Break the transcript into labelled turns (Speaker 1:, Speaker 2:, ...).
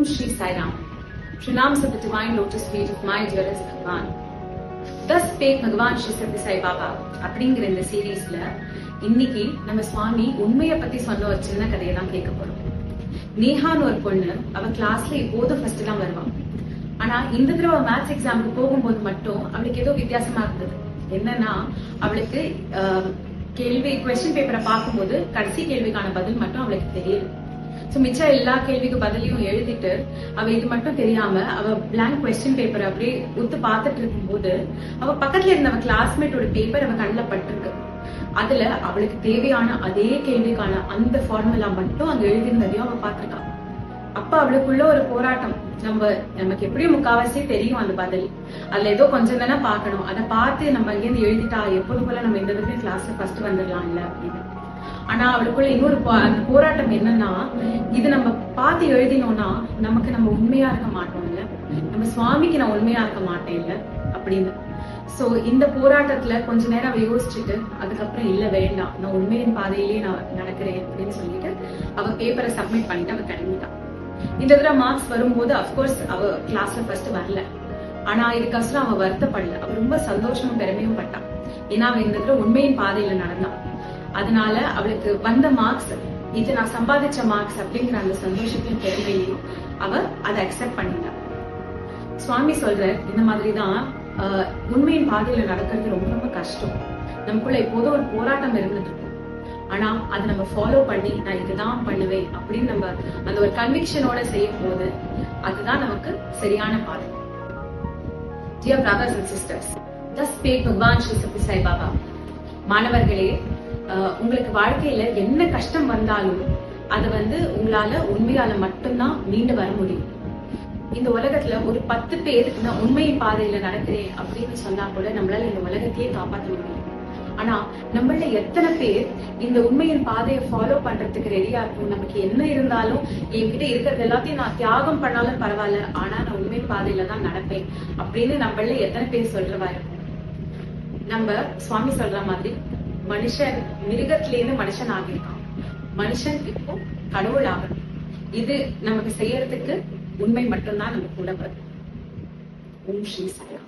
Speaker 1: Shri Sai Ram. Pranams at the divine lotus feet of my dearest Bhagwan. Thus spake Bhagwan Shri Sathya Sai Baba அப்படிங்கிற இந்த சீரீஸ்ல இன்னைக்கு நம்ம சுவாமி உண்மையை பத்தி சொன்ன ஒரு சின்ன கதையை தான் கேட்க போறோம். நேஹான்னு ஒரு பொண்ணு, அவ கிளாஸ்ல இப்போதும் ஃபர்ஸ்ட் தான் வருவான். ஆனா இந்த தடவை மேத்ஸ் எக்ஸாமுக்கு போகும்போது மட்டும் அவளுக்கு ஏதோ வித்தியாசமா இருந்தது. என்னன்னா, அவளுக்கு கொஸ்டின் பேப்பரை பார்க்கும்போது கடைசி கேள்விக்கான பதில் மட்டும் அவளுக்கு தெரியுது. மிச்சம் எல்லா கேள்விக்கு பதிலையும் எழுதிட்டு அவ இது மட்டும் தெரியாம அவ பிளாங்க் கொஸ்டின் பேப்பர் அப்படியே உத்து பார்த்துட்டு இருக்கும் போது அவ பக்கத்துல இருந்த அவ கிளாஸ்மேட்டோட பேப்பர் அவ கண்ணில் பட்டிருக்கு. அதுல அவளுக்கு தேவையான அதே கேள்விக்கான அந்த ஃபார்முலா மட்டும் அங்க எழுதியிருந்ததையும் அவ பார்த்திருக்கா. அப்ப அவளுக்குள்ள ஒரு போராட்டம். நமக்கு எப்படியும் முக்காவாசி தெரியும் அந்த பதில், அதுல ஏதோ கொஞ்சம் தானே பார்க்கணும், அதை பார்த்து நம்ம அங்கேருந்து எழுதிட்டா எப்போது போல நம்ம இந்த விதத்துல கிளாஸ்ல ஃபர்ஸ்ட் வந்துடலாம் இல்ல அப்படின்னு. ஆனா அவளுக்குள்ள இன்னொரு அந்த போராட்டம் என்னன்னா, இது நம்ம பார்த்து எழுதினோம்னா நமக்கு நம்ம உண்மையா இருக்க மாட்டோம் இல்ல, நம்ம சுவாமிக்கு நான் உண்மையா இருக்க மாட்டேன் இல்ல அப்படின்னு. சோ இந்த போராட்டத்துல கொஞ்ச நேரம் அவ யோசிச்சுட்டு அதுக்கப்புறம் இல்ல வேண்டாம், நான் உண்மையின் பாதையிலேயே நான் நடக்கிறேன் அப்படின்னு சொல்லிட்டு அவ பேப்பரை சப்மிட் பண்ணிட்டு அவ கிளம்பிட்டான். இந்த தடவை மார்க்ஸ் வரும்போது அப்கோர்ஸ் அவ கிளாஸ்ல ஃபர்ஸ்ட் வரல. ஆனா இதுக்கப்புறம் அவ வருத்தப்படல, அவ ரொம்ப சந்தோஷமும் பெருமையும் பட்டான். ஏன்னா அவ இந்த தடவை உண்மையின் பாதையில நடந்தான். அதனால அவளுக்கு வந்த மார்க்ஸ் இது நான் சம்பாதிச்ச மார்க்ஸ் அப்படிங்கிற அந்த சந்தோஷத்தையும் பெருமையும் அவ அதை அக்செப்ட் பண்ணிட்டான். சுவாமி சொல்ற இந்த மாதிரிதான் உண்மையின் பாதையில நடக்கிறது ரொம்ப ரொம்ப கஷ்டம். நமக்குள்ள எப்போதும் ஒரு போராட்டம் இருந்துட்டு இருக்கும். ஆனா அதை நம்ம ஃபாலோ பண்ணி நான் இதுதான் பண்ணுவேன் அப்படின்னு நம்ம அந்த ஒரு கன்விக்ஷனோட செய்யும் போது அதுதான் நமக்கு சரியான பாதை. Dear brothers and sisters, thus spake Bhagwan Shri Sathya Sai Baba. மாணவர்களே, உங்களுக்கு வாழ்க்கையில என்ன கஷ்டம் வந்தாலும் அது உங்களால உண்மையால மட்டும்தான் மீண்டு வர முடியும். இந்த உலகத்துல ஒரு 10 பேர் நான் உண்மையின் பாதையில நடக்கிறேன் அப்படின்னு சொன்னா கூட நம்மளால இந்த உலகத்தையே காப்பாற்ற முடியும். ஆனா நம்மள எத்தனை பேர் இந்த உண்மையின் பாதையை ஃபாலோ பண்றதுக்கு ரெடியா இருக்கும்? நமக்கு என்ன இருந்தாலும் என்கிட்ட இருக்கிறது எல்லாத்தையும் நான் தியாகம் பண்ணாலும் பரவாயில்ல, ஆனா நான் உண்மையின் பாதையில தான் நடப்பேன் அப்படின்னு நம்மள எத்தனை பேர் சொல்றவா இருக்கும்? நம்ம சுவாமி சொல்ற மாதிரி மனுஷன் மிருகத்திலேருந்து மனுஷன் ஆகிருக்கான், மனுஷன் இப்போ கடவுள் ஆகணும். இது நமக்கு செய்யறதுக்கு உண்மை மட்டும்தான் நம்ம கூட வரும். ஓம் ஸ்ரீ சாய்.